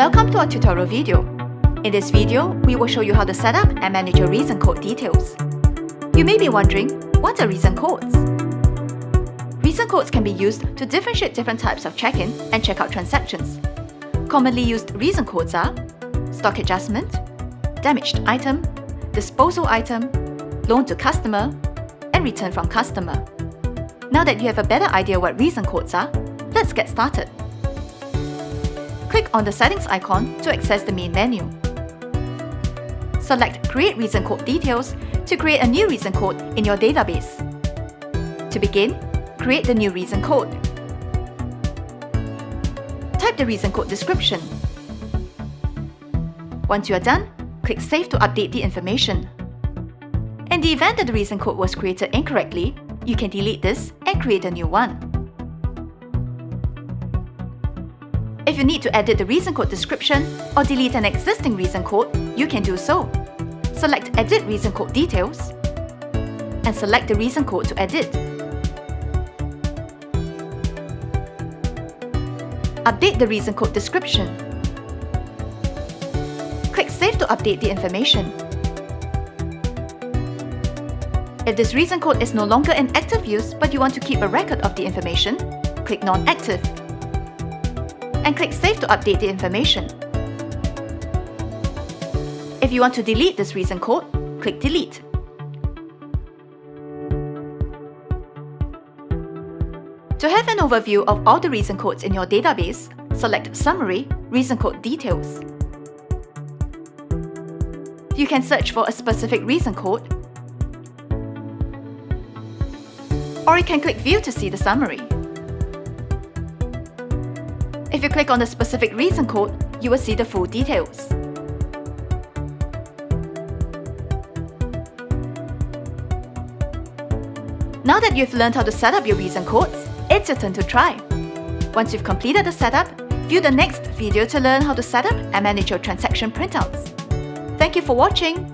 Welcome to our tutorial video. In this video, we will show you how to set up and manage your reason code details. You may be wondering, what are reason codes? Reason codes can be used to differentiate different types of check-in and check-out transactions. Commonly used reason codes are stock adjustment, damaged item, disposal item, loan to customer, and return from customer. Now that you have a better idea what reason codes are, let's get started. Click on the settings icon to access the main menu. Select Create Reason Code Details to create a new reason code in your database. To begin, create the new reason code. Type the reason code description. Once you are done, click Save to update the information. In the event that the reason code was created incorrectly, you can delete this and create a new one. If you need to edit the reason code description or delete an existing reason code, you can do so. Select Edit Reason Code Details and select the reason code to edit. Update the reason code description. Click Save to update the information. If this reason code is no longer in active use but you want to keep a record of the information, click Non-Active and click Save to update the information. If you want to delete this reason code, click Delete. To have an overview of all the reason codes in your database, select Summary, Reason Code Details. You can search for a specific reason code, or you can click View to see the summary. If you click on the specific reason code, you will see the full details. Now that you've learned how to set up your reason codes, it's your turn to try. Once you've completed the setup, view the next video to learn how to set up and manage your transaction printouts. Thank you for watching.